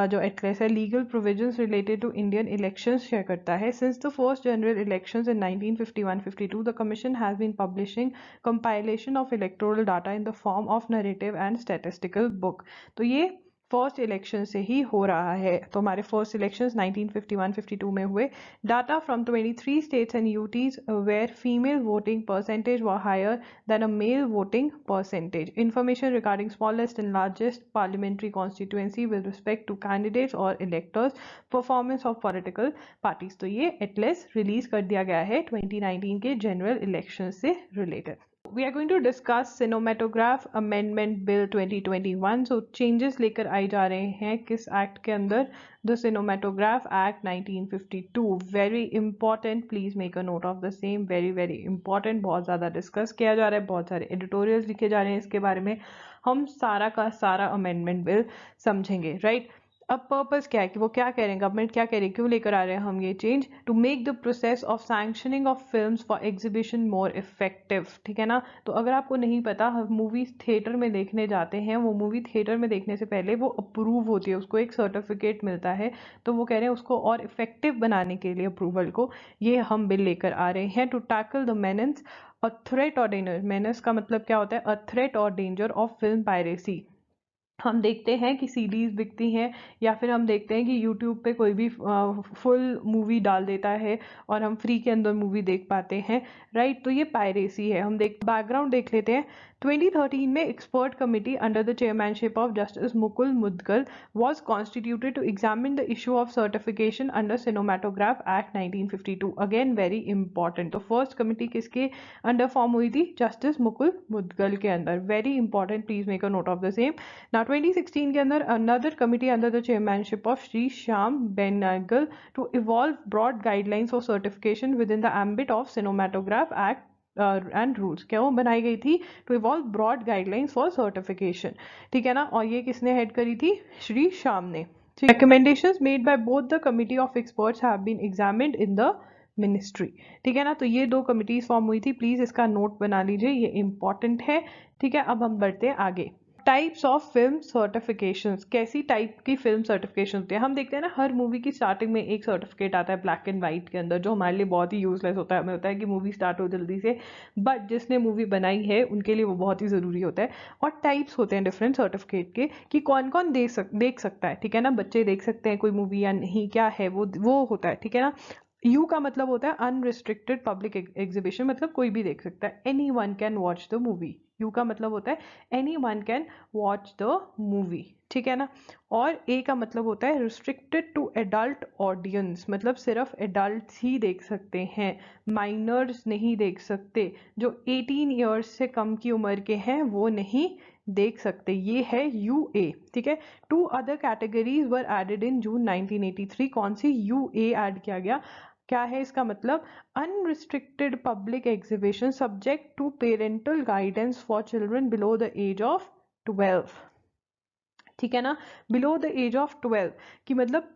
जो एटलस है। Legal provisions related to Indian elections share करता है। Since the first general elections in 1951-52 the commission has been publishing compilation of electoral data in the form of narrative and statistical book. तो ये first election से ही हो रहा है। तो हमारे फर्स्ट इलेक्शंस 1951-52 में हुए। Data from 23 states and UTs where female voting percentage were higher than a male voting percentage. Information regarding smallest and largest parliamentary constituency with respect to candidates और electors, performance of political parties. तो ये Atlas release कर दिया गया है 2019 के general election से related. We are going to discuss Cinematograph Amendment Bill 2021। So changes लेकर आई जा रहे हैं किस एक्ट के अंदर? The Cinematograph Act 1952। Very important, please make a note of the same। very important, बहुत ज़्यादा डिस्कस किया जा रहा है, बहुत सारे एडिटोरियल्स लिखे जा रहे हैं इसके बारे में। हम सारा का सारा अमेंडमेंट बिल समझेंगे, राइट। अब पर्पस क्या है कि वो क्या कह रहे हैं, गवर्नमेंट क्या कह रही है, क्यों लेकर आ रहे हैं हम ये change? To make the process of sanctioning of films for exhibition more effective. ठीक है ना, तो अगर आपको नहीं पता, हम मूवी थिएटर में देखने जाते हैं, वो मूवी थिएटर में देखने से पहले वो अप्रूव होती है, उसको एक सर्टिफिकेट मिलता है। तो वो कह रहे हैं उसको और इफेक्टिव बनाने के लिए अप्रूवल को ये हम बिल लेकर आ रहे हैं। To tackle the menace a threat और डेंजर। मेनेंस का मतलब क्या होता है? अ थ्रेट और डेंजर ऑफ फिल्म पायरेसी। हम देखते हैं कि सीडीज बिकती हैं, या फिर हम देखते हैं कि यूट्यूब पे कोई भी फुल मूवी डाल देता है और हम फ्री के अंदर मूवी देख पाते हैं, राइट। तो ये पायरेसी है। हम बैकग्राउंड देख लेते हैं। 2013 में expert committee under the chairmanship of justice Mukul Mudgal was constituted to examine the issue of certification under Cinematograph Act 1952। Again very important। तो फर्स्ट कमिटी किसके अंडर फॉर्म हुई थी? जस्टिस मुकुल मुदगल के अंदर। Very important, please make a note of the same. Now 2016 के अंदर another committee under the chairmanship of Sri Shyam Benegal to evolve broad guidelines for certification within the ambit of Cinematograph Act and rules. क्यों बनाई गई थी? To evolve broad guidelines for certification. ठीक है ना, और ये किसने हेड करी थी? श्री श्याम ने। Recommendations made by both the committee of experts have been examined in the ministry. ठीक है ना, तो ये दो कमिटीज फॉर्म हुई थी, प्लीज इसका नोट बना लीजिए, ये इंपॉर्टेंट है। ठीक है, अब हम बढ़ते हैं आगे। Types of film certifications. कैसी टाइप की फिल्म सर्टिफिकेशन होती है? हम देखते हैं ना, हर मूवी की स्टार्टिंग में एक सर्टिफिकेट आता है ब्लैक एंड वाइट के अंदर, जो हमारे लिए बहुत ही यूजलेस होता है। हमें होता है कि मूवी स्टार्ट हो जल्दी से, बट जिसने मूवी बनाई है उनके लिए वो बहुत ही ज़रूरी होता है। और टाइप्स होते हैं डिफरेंट सर्टिफिकेट के कि कौन कौन देख सकता है। ठीक है ना, बच्चे देख सकते हैं कोई मूवी या नहीं, क्या है वो होता है। ठीक है ना, यू का मतलब होता है अनरिस्ट्रिक्टेड पब्लिक एग्जीबिशन, मतलब कोई भी देख सकता है, any one can watch the movie. You का मतलब होता है any one can watch the movie, ठीक है ना। और ए का मतलब होता है रिस्ट्रिक्टेड टू एडल्ट ऑडियंस, मतलब सिर्फ एडल्ट ही देख सकते हैं, माइनर्स नहीं देख सकते, जो 18 ईयर्स से कम की उम्र के हैं वो नहीं देख सकते, ये है यू ए, ठीक है। 2 other categories were added in June 1983, कौन सी? यू ए ऐड किया गया। क्या है इसका मतलब? Unrestricted public exhibition subject to parental guidance for children below the age of 12, ठीक है ना, बिलो द एज ऑफ 12, कि मतलब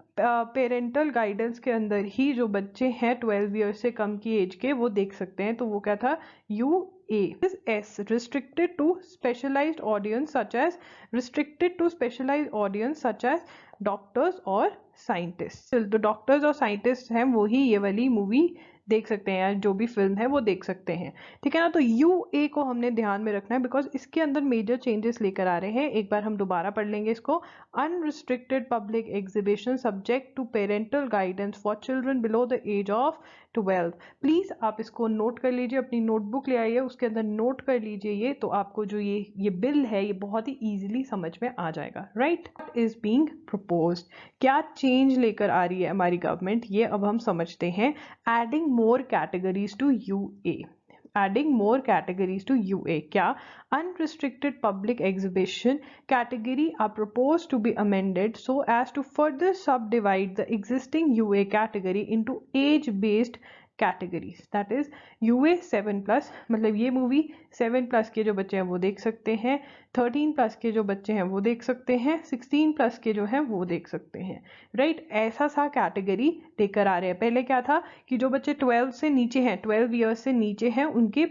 पेरेंटल गाइडेंस के अंदर ही जो बच्चे हैं 12 ईयर्स से कम की एज के वो देख सकते हैं, तो वो क्या था? U A. S restricted to specialised audience such as, restricted to specialised audience such as doctors और साइंटिस्ट, तो डॉक्टर्स और साइंटिस्ट हैं वो ही ये वाली मूवी देख सकते हैं, या जो भी फिल्म है वो देख सकते हैं, ठीक है ना। तो यू ए को हमने ध्यान में रखना है बिकॉज इसके अंदर मेजर चेंजेस लेकर आ रहे हैं। एक बार हम दोबारा पढ़ लेंगे इसको। Unrestricted public exhibition subject to parental guidance for children below the age of 12। Please आप इसको नोट कर लीजिए, अपनी नोटबुक ले आइए, उसके अंदर नोट कर लीजिए ये, तो आपको जो ये बिल है ये बहुत ही इजीली समझ में आ जाएगा, right. What is being proposed, क्या चेंज लेकर आ रही है हमारी गवर्नमेंट, ये अब हम समझते हैं। Adding more categories to UA, adding more categories to UA, क्या? Unrestricted public exhibition category are proposed to be amended so as to further subdivide the existing UA category into age-based categories, that is UA 7+, मतलब ये movie 7+ के जो बच्चे हैं वो देख सकते हैं, 13+ के जो बच्चे हैं वो देख सकते हैं, 16+ के जो हैं वो देख सकते हैं, राइट। ऐसा सा कैटेगरी लेकर आ रहे हैं। पहले क्या था कि जो बच्चे 12 से नीचे हैं, 12 ईयर्स से नीचे हैं, उनके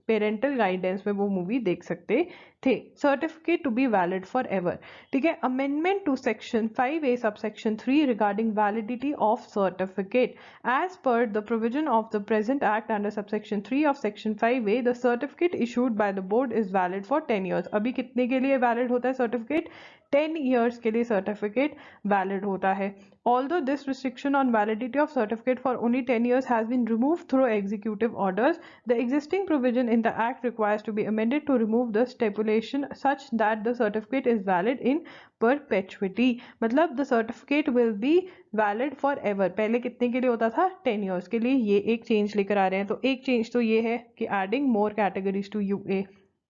पेरेंटल गाइडेंस में वो मूवी देख सकते थे। Certificate to be valid for ever, ठीक है। Amendment to section 5A subsection 3 regarding validity of certificate, as per the provision of the present act under subsection 3 of section 5A the certificate issued by the board is valid for 10 years. अभी कितने के लिए valid होता है certificate? 10 years के लिए certificate valid होता है। Although this restriction on validity of certificate for only 10 years has been removed through executive orders, the existing provision in the Act requires to be amended to remove the stipulation such that the certificate is valid in perpetuity. मतलब the certificate will be valid forever. पहले कितने के लिए होता था? 10 years के लिए। ये एक चेंज लेकर आ रहे हैं, तो एक चेंज तो ये है कि adding more categories to UA.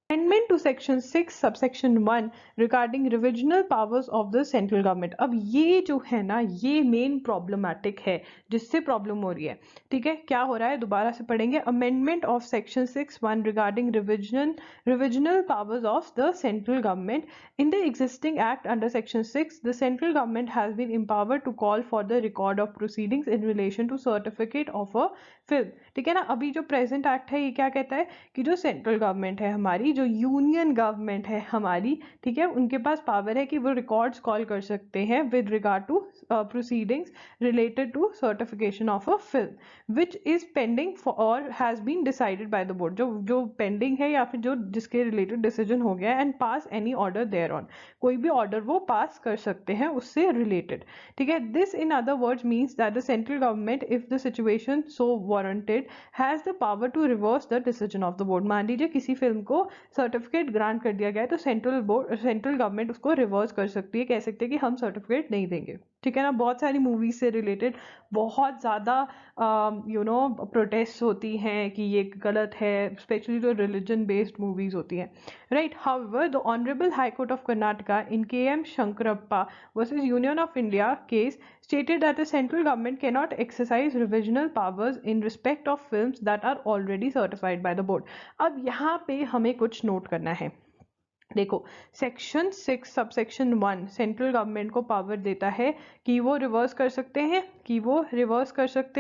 Amendment to Section 6 subsection 1 regarding revisional powers of the central government. अब ये जो है ना, ये मेन प्रॉब्लमैटिक है, जिससे प्रॉब्लम हो रही है, ठीक है। क्या हो रहा है दोबारा से पढ़ेंगे। Amendment of section 6(1) regarding revisional powers of the central government. In the existing act under section 6, the central government has been empowered to call for the record of proceedings in relation to certificate of a film, ठीक है ना। अभी जो present act है ये क्या कहता है कि जो सेंट्रल गवर्नमेंट है हमारी, जो यूनियन गवर्नमेंट है हमारी, ठीक है, उनके पास पावर है कि वो रिकॉर्ड्स कॉल कर सकते हैं with regard to proceedings related to certification of a film which is pending और has been decided by the board, जो पेंडिंग है या फिर जो जिसके रिलेटेड डिसीजन हो गया, and pass any order thereon, कोई भी ऑर्डर वो पास कर सकते हैं उससे रिलेटेड, ठीक है। This in other words means that the central government if the situation so warranted has the power to reverse the decision of the board. मान लीजिए किसी फिल्म को सर्टिफिकेट ग्रांट कर दिया गया है, तो सेंट्रल गवर्नमेंट उसको रिवर्स कर सकती है, कह सकते हैं कि हम सर्टिफिकेट नहीं देंगे, ठीक है ना। बहुत सारी मूवीज से रिलेटेड बहुत ज़्यादा प्रोटेस्ट होती हैं कि ये गलत है, स्पेशली जो रिलीजन बेस्ड मूवीज होती हैं, right. However the honourable high court of Karnataka in KM Shankarappa versus union of India case stated that the central government cannot exercise revisional powers in respect of films that are already certified by the board. अब यहाँ पे हमें कुछ note करना है। देखो, section 6 subsection 1 central government को power देता है कि वो रिवर्स कर सकते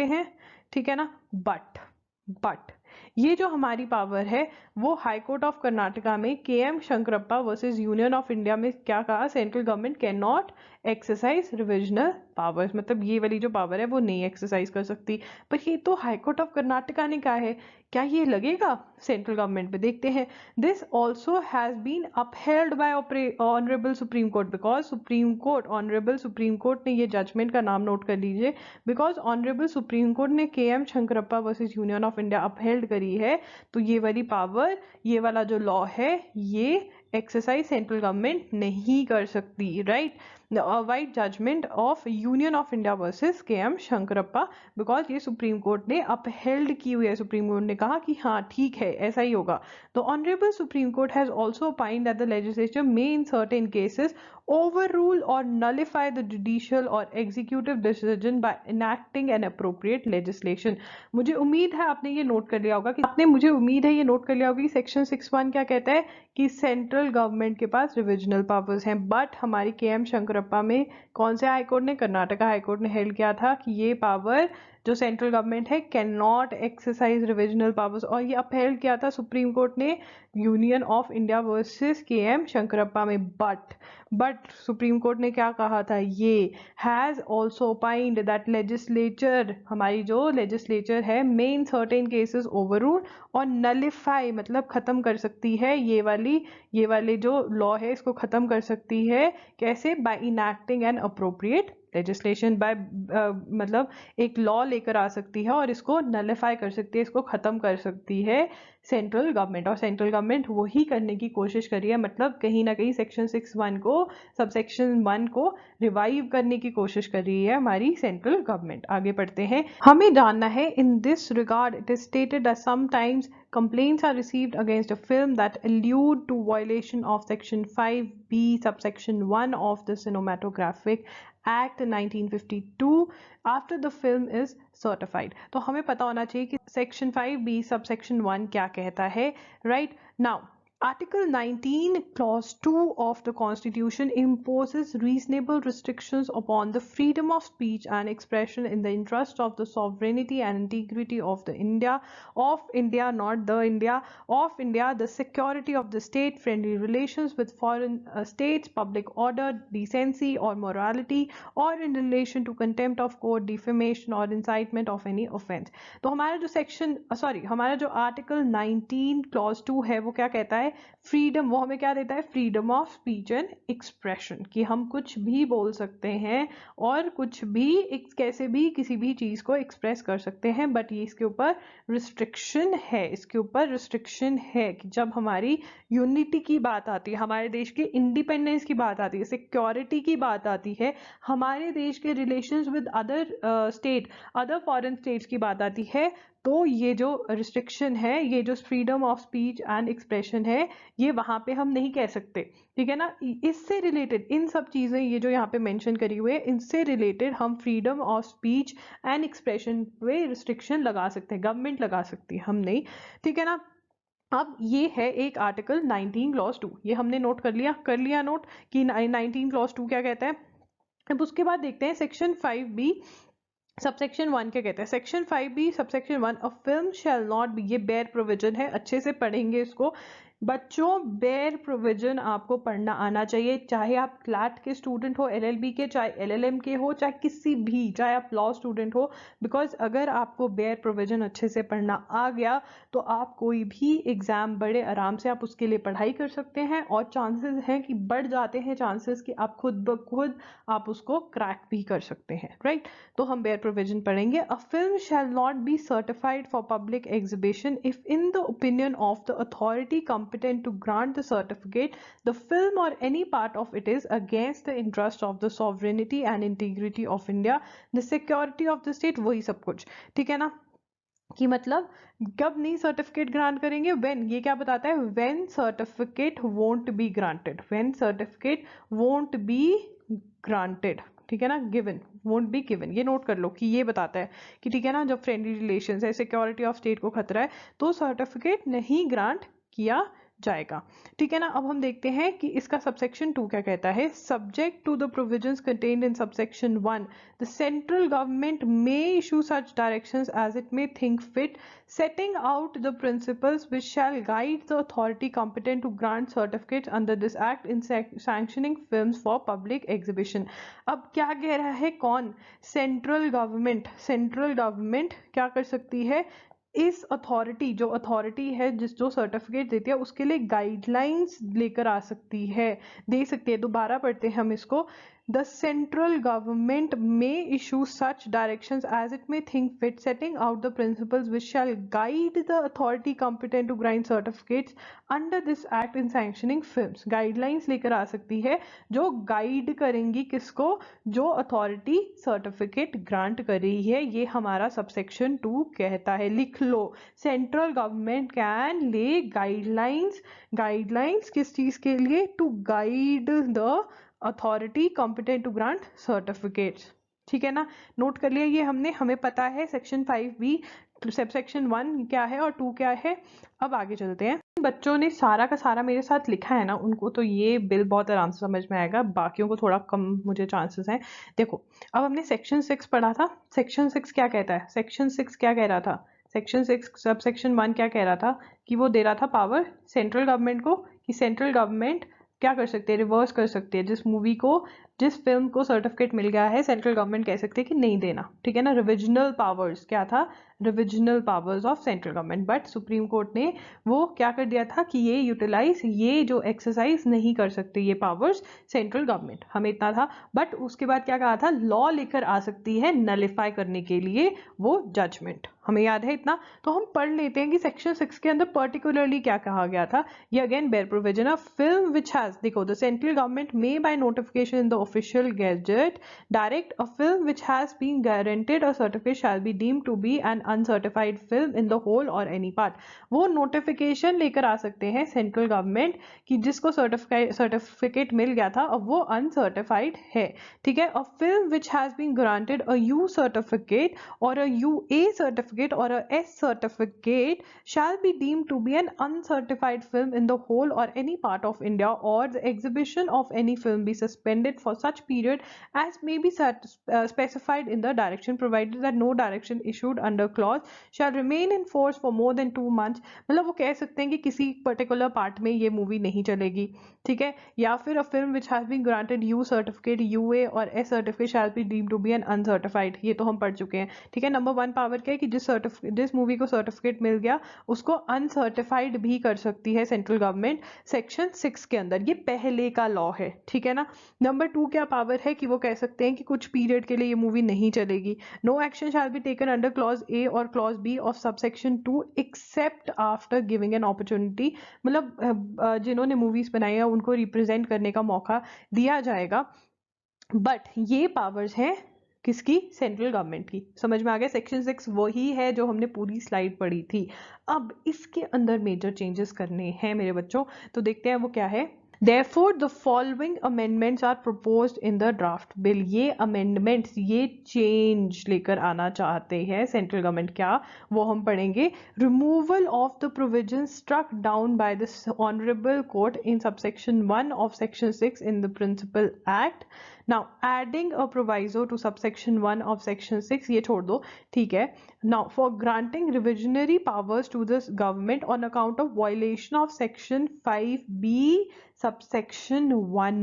हैं, ठीक है ना। बट ये जो हमारी पावर है वो हाई कोर्ट ऑफ कर्नाटका में KM Shankarappa versus union of India में क्या कहा? Central government can not exercise revisional powers, मतलब ये वाली जो पावर है वो नहीं एक्सरसाइज कर सकती। पर ये तो हाई कोर्ट ऑफ कर्नाटका ने कहा है क्या ये लगेगा सेंट्रल गवर्नमेंट पे? देखते हैं। This also has been upheld by honourable supreme court, because supreme court, honourable supreme court ने ये जजमेंट का नाम नोट कर लीजिए, बिकॉज ऑनरेबल सुप्रीम कोर्ट ने KM Shankarappa versus union of India upheld करी है। तो ये वाली पावर, ये वाला जो लॉ है, ये एक्सरसाइज सेंट्रल गवर्नमेंट नहीं कर सकती, right? Vide judgement of union of India versus KM Shankarappa, because ये सुप्रीम कोर्ट ने अपहेल्ड की हुई है। सुप्रीम कोर्ट ने कहा कि हाँ ठीक है, ऐसा ही होगा। तो honourable supreme court has also ओपाइंड that the legislature may in certain cases overrule or nullify the judicial or executive decision by enacting an appropriate legislation। मुझे उम्मीद है आपने ये नोट कर लिया होगा कि मुझे उम्मीद है ये नोट कर लिया होगा कि सेक्शन 6(1) क्या कहता है कि सेंट्रल गवर्नमेंट के पास रिविजनल पावर्स हैं। बट हमारी KM शंकरप्पा में कौन से हाईकोर्ट ने, कर्नाटका हाईकोर्ट ने हेल्ड किया था कि ये पावर जो सेंट्रल गवर्नमेंट है can not exercise revisional powers, और ये अपहेल्ड किया था सुप्रीम कोर्ट ने union of India versus KM Shankarappa में। बट सुप्रीम कोर्ट ने क्या कहा था, ये हैज ऑल्सो ओपाइंड दैट लेजिस्लेचर, हमारी जो लेजिस्लेचर है, मे इन सर्टेन केसेस ओवररूल और नलिफाई, मतलब खत्म कर सकती है, ये वाले जो लॉ है इसको खत्म कर सकती है। कैसे? By enacting an appropriate legislation, by मतलब एक लॉ लेकर आ सकती है और इसको नलिफाई कर सकती है, इसको खत्म कर सकती है सेंट्रल गवर्नमेंट। और सेंट्रल गवर्नमेंट वही करने की कोशिश करी है, मतलब कहीं ना कहीं सेक्शन 6(1) को, सबसेक्शन 1 को रिवाइव करने की कोशिश कर रही है हमारी सेंट्रल गवर्नमेंट। आगे पढ़ते हैं। हमें जानना है, in this regard it is stated that sometimes complaints are received against a film that allude to violation of section 5B subsection 1 of the Cinematographic Act 1952 after the film is certified। तो हमें पता होना चाहिए कि section 5B subsection 1 क्या कहता है, right? Now Article 19 Clause 2 of the Constitution imposes reasonable restrictions upon the freedom of speech and expression in the interest of the sovereignty and integrity of the India, not the India, of India, the security of the state, friendly relations with foreign states, public order, decency or morality, or in relation to contempt of court, defamation or incitement of any offense। तो हमारा जो article 19 clause 2 है वो क्या कहता है? Freedom, वो हमें क्या देता है? Freedom of speech and expression, कि हम कुछ भी बोल सकते हैं और कुछ भी कैसे भी किसी भी चीज को एक्सप्रेस कर सकते हैं। बट ये इसके ऊपर रिस्ट्रिक्शन है, इसके ऊपर रिस्ट्रिक्शन है कि जब हमारी यूनिटी की बात आती है, हमारे देश के इंडिपेंडेंस की बात आती है, सिक्योरिटी की बात आती है, हमारे देश के relations with other state, other foreign states की बात आती है, तो ये जो रिस्ट्रिक्शन है, ये जो freedom of speech and expression है, ये वहां पे हम नहीं कह सकते, ठीक है ना? इससे रिलेटेड इन सब चीजें ये जो यहाँ पे मेंशन करी हुई है, इनसे रिलेटेड हम freedom of speech and expression पे रिस्ट्रिक्शन लगा सकते हैं, गवर्नमेंट लगा सकती है, हम नहीं, ठीक है ना? अब ये है एक आर्टिकल 19 क्लॉज 2, ये हमने नोट कर लिया नोट कि 19 क्लॉज 2 क्या कहता है। अब उसके बाद देखते हैं सेक्शन 5B सबसेक्शन 1 क्या कहता है। Section 5B subsection 1, a film shall not be, ये बेयर प्रोविजन है, अच्छे से पढ़ेंगे इसको बच्चों। बेयर प्रोविजन आपको पढ़ना आना चाहिए, चाहे आप क्लैट के स्टूडेंट हो, LLB के, चाहे LLM के हो, चाहे किसी भी, चाहे आप लॉ स्टूडेंट हो, बिकॉज अगर आपको बेयर प्रोविजन अच्छे से पढ़ना आ गया तो आप कोई भी एग्जाम बड़े आराम से आप उसके लिए पढ़ाई कर सकते हैं, और चांसेस हैं कि बढ़ जाते हैं चांसेस कि आप खुद ब खुद आप उसको क्रैक भी कर सकते हैं, राइट? तो हम बेयर प्रोविजन पढ़ेंगे। A film shall not be certified for public exhibition if in the opinion of the authority competent to grant the certificate, the film or any part of it is against the interest of the sovereignty and integrity of India, the security of the state, वही सब कुछ, ठीक है ना? कि मतलब कब नहीं सर्टिफिकेट ग्रांट करेंगे? व्हेन, ये क्या बताता है? When certificate won't be granted, when certificate won't be granted, ठीक है ना? गिवन, वोंट बी गिवन, ये नोट कर लो कि ये बताता है कि ठीक है ना, जब फ्रेंडली रिलेशंस है, सिक्योरिटी ऑफ स्टेट को खतरा है, तो सर्टिफिकेट नहीं ग्रांट किया जाएगा, ठीक है ना? अब हम देखते हैं कि इसका सबसेक्शन 2 क्या कहता है। Subject to the provisions contained in subsection 1, the central government may issue such directions as it may think fit, setting out the principles which shall guide the authority competent to grant certificates under this act in sanctioning films for public exhibition। अब क्या कह रहा है? कौन? Central government. Central government क्या कर सकती है? इस अथॉरिटी, जो अथॉरिटी है जो सर्टिफिकेट देती है, उसके लिए गाइडलाइंस लेकर आ सकती है, दे सकती है। दोबारा पढ़ते हैं हम इसको। The central government may issue such directions as it may think fit, setting out the principles which shall guide the authority competent to grant certificates under this act in sanctioning films. Guidelines लेकर आ सकती है जो guide करेंगी किसको, जो authority certificate grant कर रही है। ये हमारा सबसेक्शन 2 कहता है, लिख लो। Central government can lay guidelines, guidelines किस चीज के लिए, to guide the authority competent to grant certificates. ठीक है ना, नोट कर लिया ये हमने, हमें पता है सेक्शन 5B सबसेक्शन 1 क्या है और 2 क्या है। अब आगे चलते हैं। बच्चों ने सारा का सारा मेरे साथ लिखा है ना, उनको तो ये बिल बहुत आराम से समझ में आएगा, बाकियों को थोड़ा कम मुझे चांसेस हैं। देखो, अब हमने सेक्शन 6 पढ़ा था। सेक्शन 6 क्या कहता है, सेक्शन 6 क्या कह रहा था, सेक्शन 6 सब सेक्शन 1 क्या कह रहा था कि वो दे रहा था पावर सेंट्रल गवर्नमेंट को, कि सेंट्रल गवर्नमेंट क्या कर सकते हैं, रिवर्स कर सकते हैं। जिस मूवी को, जिस फिल्म को सर्टिफिकेट मिल गया है, सेंट्रल गवर्नमेंट कह सकते हैं कि नहीं देना। ठीक है ना, रिविजनल पावर्स क्या था, revisional powers of central government. But supreme court ने वो क्या कर दिया था कि ये यूटिलाइज, ये जो एक्सरसाइज नहीं कर सकते ये पावर्स सेंट्रल गवर्नमेंट, हमें इतना था। बट उसके बाद क्या कहा था, लॉ लेकर आ सकती है नलिफाई करने के लिए वो जजमेंट, हमें याद है इतना। तो हम पढ़ लेते हैं कि सेक्शन 6 के अंदर पर्टिकुलरली क्या कहा गया था। ये again bare provision of film which has, देखो, the central government may by notification in the official gazette direct a film which has been guaranteed a certificate shall be deemed to be an uncertified film in the whole और any part. वो notification लेकर आ सकते हैं central government कि जिसको certificate मिल गया था अब वो अनसर्टिफाइड है। ठीक है, a film which has been granted a U certificate or a UA certificate or a S certificate shall be deemed to be an uncertified film in the whole or any part of India, or the exhibition of any film be suspended for such period as may be specified in the direction, provided that no direction issued under clause shall remain in force for more than 2 months। मतलब वो कह सकते हैं कि किसी particular part में ये movie नहीं चलेगी। ठीक है, या फिर a film which has been granted U certificate, UA और S certificate shall be deemed to be an uncertified, ये तो हम पढ़ चुके हैं। ठीक है, नंबर 1 पावर क्या है कि जिस मूवी को सर्टिफिकेट मिल गया उसको अनसर्टिफाइड भी कर सकती है सेंट्रल गवर्नमेंट सेक्शन 6 के अंदर, ये पहले का लॉ है। ठीक है ना, नंबर 2 क्या पावर है कि वो कह सकते हैं कि कुछ पीरियड के लिए ये मूवी नहीं चलेगी। No action shall be taken under clause A और clause B of subsection 2 except after giving an opportunity, मतलब जिन्होंने मूवीज बनाई है उनको रिप्रेजेंट करने का मौका दिया जाएगा। बट ये पावर्स हैं किसकी, सेंट्रल गवर्नमेंट की। समझ में आ गया, सेक्शन 6 वही है जो हमने पूरी स्लाइड पढ़ी थी। अब इसके अंदर मेजर चेंजेस करने हैं मेरे बच्चों, तो देखते हैं वो क्या है। Therefore, the following amendments are proposed in the draft bill। ये amendments, ये change लेकर आना चाहते हैं सेंट्रल गवर्नमेंट, क्या वो हम पढ़ेंगे। Removal of the provisions struck down by the honorable court in subsection 1 of section 6 in the Principal Act। Now adding a proviso to subsection 1 of section 6, ये छोड़ दो, ठीक है। Now for granting revisionary powers to the government on account of violation of section 5B subsection 1।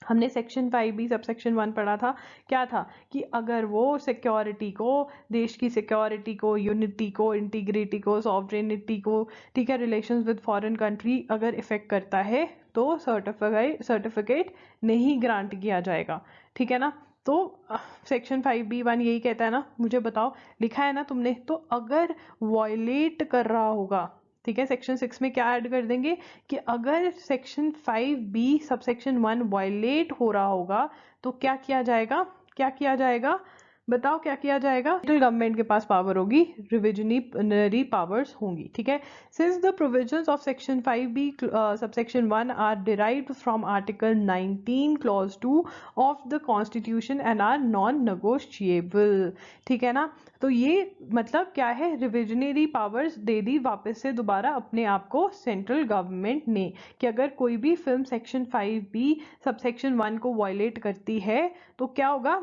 हमने section 5B subsection 1 पढ़ा था, क्या था कि अगर वो सिक्योरिटी को, देश की सिक्योरिटी को, यूनिटी को, इंटीग्रिटी को, सॉवरेनिटी को, ठीक है, रिलेशंस विद फॉरेन कंट्री अगर इफेक्ट करता है तो सर्टिफिकेट नहीं ग्रांट किया जाएगा। ठीक है ना, तो सेक्शन 5B1 यही कहता है ना, मुझे बताओ, लिखा है ना तुमने, तो अगर वॉयलेट कर रहा होगा, ठीक है, सेक्शन 6 में क्या ऐड कर देंगे कि अगर सेक्शन 5B सबसेक्शन 1 वायलेट हो रहा होगा तो क्या किया जाएगा, क्या किया जाएगा, बताओ क्या किया जाएगा। सेंट्रल गवर्नमेंट के पास पावर होगी, रिविजनरी पावर्स होंगी। ठीक है, since the provisions of section 5B subsection 1 are derived from article 19 clause 2 of the constitution and are non negotiable. ठीक है ना, तो ये मतलब क्या है, रिविजनरी पावर्स दे दी वापस से दोबारा अपने आप को सेंट्रल गवर्नमेंट ने, कि अगर कोई भी फिल्म सेक्शन 5B सबसेक्शन 1 को वायलेट करती है तो क्या होगा,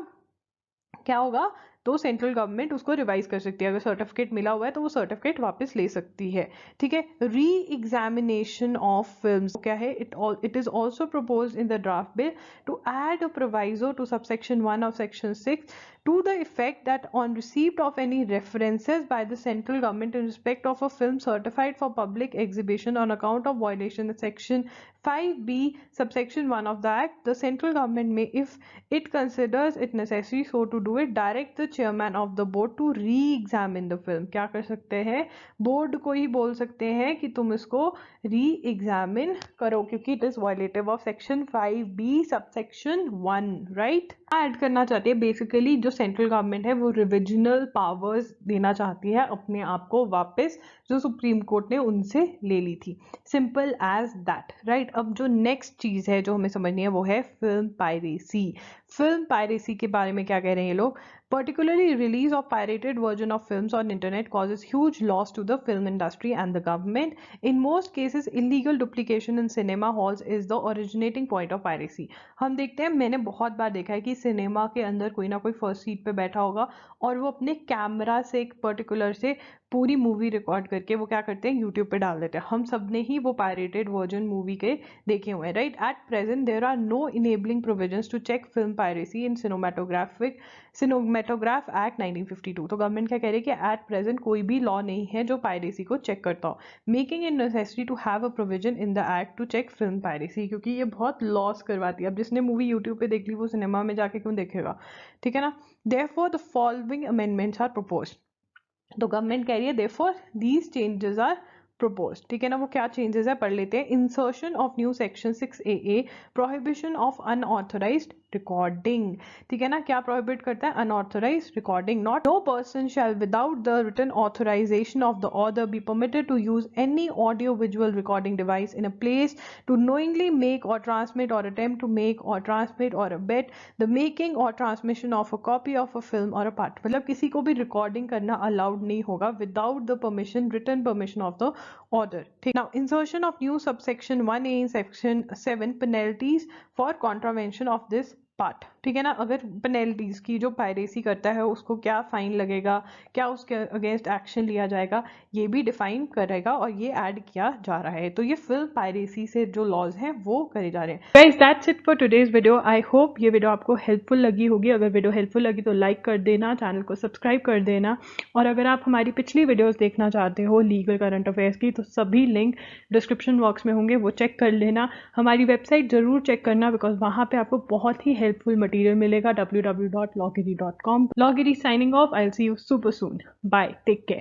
क्या होगा, तो सेंट्रल गवर्नमेंट उसको रिवाइज कर सकती है। अगर सर्टिफिकेट मिला हुआ है तो वो सर्टिफिकेट वापस ले सकती है, ठीक है। री एग्जामिनेशन ऑफ फिल्म्स क्या है, it is also proposed in the draft bill to add a proviso to subsection 1 of section 6 to the effect that on receipt of any references by the central government in respect of a film certified for public exhibition on account of violation of section 5b subsection 1 of the act, the central government may, if it considers it necessary so to do it, direct the chairman of the board to re-examine the film। क्या कर सकते हैं, board को ही बोल सकते हैं कि तुम इसको री-एग्जामिन करो क्योंकि it is violative of section 5b subsection 1, right. Add करना चाहती है बेसिकली जो सेंट्रल गवर्नमेंट है वो रिविजनल पावर्स देना चाहती है अपने आप को वापस, जो सुप्रीम कोर्ट ने उनसे ले ली थी। Simple as that, right. अब जो नेक्स्ट चीज है जो हमें समझनी है वो है फिल्म पायरेसी। फिल्म पायरेसी के बारे में क्या कह रहे हैं ये लोग, particularly release of pirated version of films on internet causes huge loss to the film industry and the government. In most cases illegal duplication in cinema halls is the originating point of piracy। हम देखते हैं, मैंने बहुत बार देखा है कि cinema के अंदर कोई ना कोई फर्स्ट सीट पे बैठा होगा और वो अपने कैमरा से एक पर्टिकुलर से पूरी मूवी रिकॉर्ड करके वो क्या करते हैं यूट्यूब पे डाल देते हैं। हम सब ने ही वो पायरेटेड वर्जन मूवी के देखे हुए हैं, right. At present there are no enabling provisions to check film piracy in cinematograph act 1952। तो गवर्नमेंट क्या कह रही है कि एट प्रेजेंट कोई भी लॉ नहीं है जो पायरेसी को चेक करता हो, making it necessary to have a provision in the act to check film piracy, क्योंकि ये बहुत लॉस करवाती है। अब जिसने मूवी यूट्यूब पे देख ली वो सिनेमा में जाके क्यों देखेगा, ठीक है ना। Therefore the following amendments are proposed. तो गवर्नमेंट कह रही है therefore these changes are proposed, ठीक है ना। वो क्या चेंजेस है पढ़ लेते हैं। Insertion of new section 6AA prohibition of unauthorised recording, ठीक है ना। क्या प्रोहिबिट करता है, unauthorised recording. Not no person shall without the written authorisation of the order be permitted to use any audio visual recording device in a place to knowingly make or transmit or attempt to make or transmit or abet the making or transmission of a copy of a film or a part. मतलब किसी को भी recording करना allowed नहीं होगा without the permission, written permission of the order। Now, insertion of new subsection 1A in section 7 penalties for contravention of this part, ठीक है ना। अगर पेनल्टीज की जो पायरेसी करता है उसको क्या फाइन लगेगा, क्या उसके अगेंस्ट एक्शन लिया जाएगा, ये भी डिफाइन करेगा और ये ऐड किया जा रहा है। तो ये फिल्म पायरेसी से जो लॉज हैं वो करे जा रहे हैं। Guys that's it for today's video. I hope ये वीडियो आपको हेल्पफुल लगी होगी। अगर वीडियो हेल्पफुल लगी तो लाइक कर देना, चैनल को सब्सक्राइब कर देना, और अगर आप हमारी पिछली वीडियोस देखना चाहते हो लीगल करंट अफेयर्स की तो सभी लिंक डिस्क्रिप्शन बॉक्स में होंगे, वो चेक कर लेना। हमारी वेबसाइट जरूर चेक करना बिकॉज वहाँ पे आपको बहुत ही हेल्पफुल मटेरियल मिलेगा, www.logiri.com। Logiri signing off. I'll see you super soon. Bye. Take care.